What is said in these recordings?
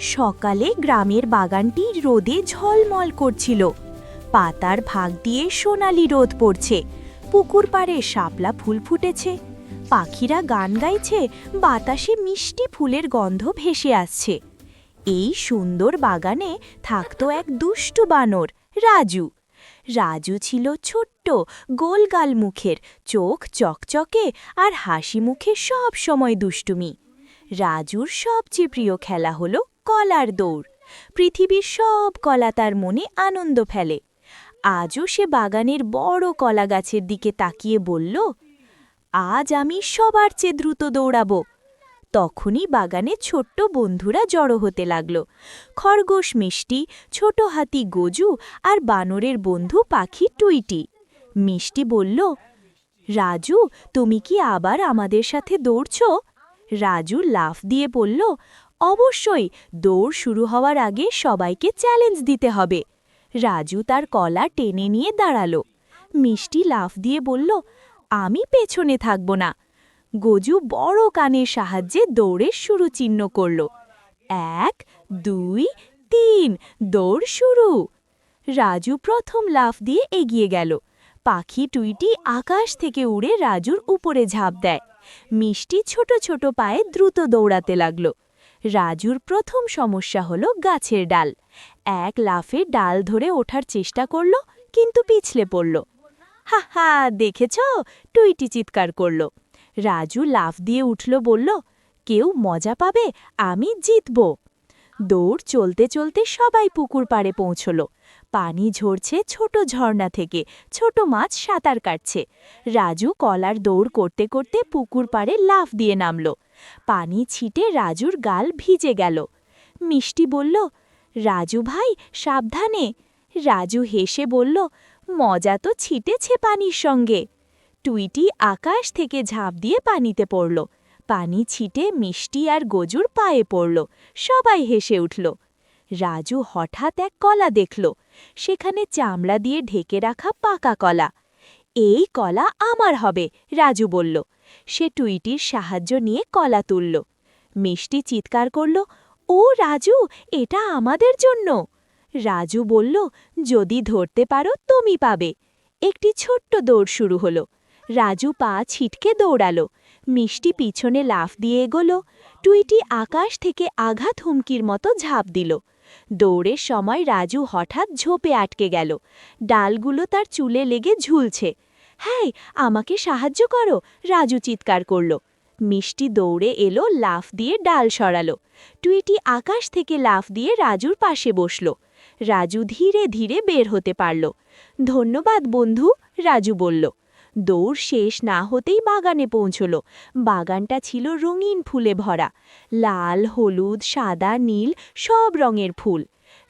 সকালে গ্রামের বাগানটি রোদে ঝলমল করছিল। পাতার ভাগ দিয়ে সোনালি রোদ পড়ছে, পুকুর পাড়ে শাপলা ফুল ফুটেছে, পাখিরা গান গাইছে, বাতাসে মিষ্টি ফুলের গন্ধ ভেসে আসছে। এই সুন্দর বাগানে থাকতো এক দুষ্টু বানর, রাজু। রাজু ছিল ছোট্ট, গোলগাল মুখের, চোখ চকচকে আর হাসি মুখে সব সময় দুষ্টুমি। রাজুর সবচেয়ে প্রিয় খেলা হলো কলার দৌড়। পৃথিবীর সব কলা তার মনে আনন্দ ফেলে। আজও সে বাগানের বড় কলা গাছের দিকে তাকিয়ে বলল, আজ আমি সবার চেয়ে দ্রুত দৌড়াবো। তখনই বাগানে ছোট্ট বন্ধুরা জড়ো হতে লাগল। খরগোশ মিষ্টি, ছোট হাতি গজু আর বানরের বন্ধু পাখি টুইটি। মিষ্টি বলল, রাজু, তুমি কি আবার আমাদের সাথে দৌড়ছ? রাজু লাফ দিয়ে বলল, অবশ্যই, দৌড় শুরু হওয়ার আগে সবাইকে চ্যালেঞ্জ দিতে হবে। রাজু তার কলা টেনে নিয়ে দাঁড়ালো। মিষ্টি লাফ দিয়ে বলল, আমি পেছনে থাকব না। গজু বড় কানের সাহায্যে দৌড়ের শুরু চিহ্ন করল। 1, 2, 3, দৌড় শুরু। রাজু প্রথম লাফ দিয়ে এগিয়ে গেল। পাখি টুইটি আকাশ থেকে উড়ে রাজুর উপরে ঝাঁপ দেয়। মিষ্টি ছোট ছোট পায়ে দ্রুত দৌড়াতে লাগল। রাজুর প্রথম সমস্যা হলো গাছের ডাল। এক লাফে ডাল ধরে ওঠার চেষ্টা করল, কিন্তু পিছলে পড়ল। হা হা, দেখেছ? টুইটি চিৎকার করল। রাজু লাফ দিয়ে উঠল, বলল, কেউ মজা পাবে, আমি জিতব। দৌড় চলতে চলতে সবাই পুকুর পাড়ে পৌঁছল। পানি ঝরছে ছোট ঝর্ণা থেকে, ছোট মাছ সাঁতার কাটছে। রাজু কলার দৌড় করতে করতে পুকুর পাড়ে লাফ দিয়ে নামল। পানি ছিটে রাজুর গাল ভিজে গেল। মিষ্টি বলল, রাজু ভাই, সাবধানে। রাজু হেসে বলল, মজা তো ছিটেছে পানির সঙ্গে। টুইটি আকাশ থেকে ঝাঁপ দিয়ে পানিতে পড়ল। পানি ছিটে মিষ্টি আর গজুর পায়ে পড়ল। সবাই হেসে উঠল। রাজু হঠাৎ এক কলা দেখল। সেখানে চামড়া দিয়ে ঢেকে রাখা পাকা কলা। এই কলা আমার হবে, রাজু বলল। সে টুইটির সাহায্য নিয়ে কলা তুলল। মিষ্টি চিৎকার করল, ও রাজু, এটা আমাদের জন্য। রাজু বলল, যদি ধরতে পারো তুমি পাবে। একটি ছোট্ট দৌড় শুরু হলো। রাজু পা ছিটকে দৌড়ালো। মিষ্টি পিছনে লাফ দিয়ে এগোলো। টুইটি আকাশ থেকে আঘাত হুমকির মতো ঝাঁপ দিল। দৌড়ের সময় রাজু হঠাৎ ঝোপে আটকে গেল। ডালগুলো তার চুলে লেগে ঝুলছে। হ্যাঁ, আমাকে সাহায্য করো, রাজু চিৎকার করল। মিষ্টি দৌড়ে এলো, লাফ দিয়ে ডাল সরালো। টুইটি আকাশ থেকে লাফ দিয়ে রাজুর পাশে বসল। রাজু ধীরে ধীরে বের হতে পারল। ধন্যবাদ বন্ধু, রাজু বলল। দৌড় শেষ না হতেই বাগানে পৌঁছল। বাগানটা ছিল রঙিন ফুলে ভরা। লাল, হলুদ, সাদা, নীল সব রঙের ফুল।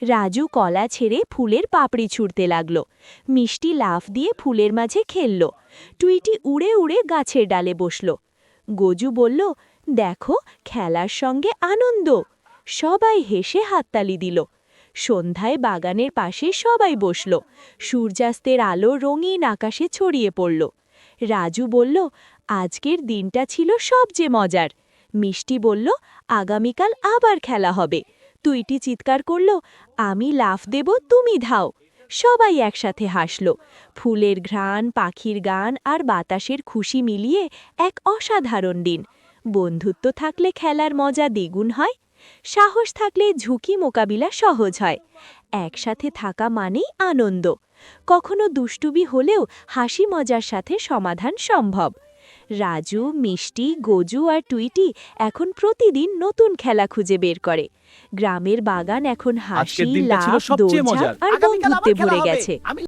রাজু কলা ছেড়ে ফুলের পাপড়ি ছুঁড়তে লাগল। মিষ্টি লাফ দিয়ে ফুলের মাঝে খেলল। টুইটি উড়ে উড়ে গাছের ডালে বসল। গজু বলল, দেখো, খেলার সঙ্গে আনন্দ। সবাই হেসে হাততালি দিল। সন্ধ্যায় বাগানের পাশে সবাই বসল। সূর্যাস্তের আলো রঙিন আকাশে ছড়িয়ে পড়ল। রাজু বলল, আজকের দিনটা ছিল সবচেয়ে মজার। মিষ্টি বলল, আগামীকাল আবার খেলা হবে। টুইটি চিৎকার করল, আমি লাফ দেব, তুমি ধাও। সবাই একসাথে হাসল। ফুলের ঘ্রাণ, পাখির গান আর বাতাসের খুশি মিলিয়ে এক অসাধারণ দিন। বন্ধুত্ব থাকলে খেলার মজা দ্বিগুণ হয়। সাহস থাকলে ঝুঁকি মোকাবিলা সহজ হয়। একসাথে থাকা মানেই আনন্দ। কখনো দুষ্টুমি হলেও হাসি মজার সাথে সমাধান সম্ভব। রাজু, মিষ্টি, গজু আর টুইটি এখন প্রতিদিন নতুন খেলা খুঁজে বের করে। গ্রামের বাগান এখন হাসি, লাফ, দৌড়ঝাঁপ আর বন্ধুত্বে ভরে গেছে।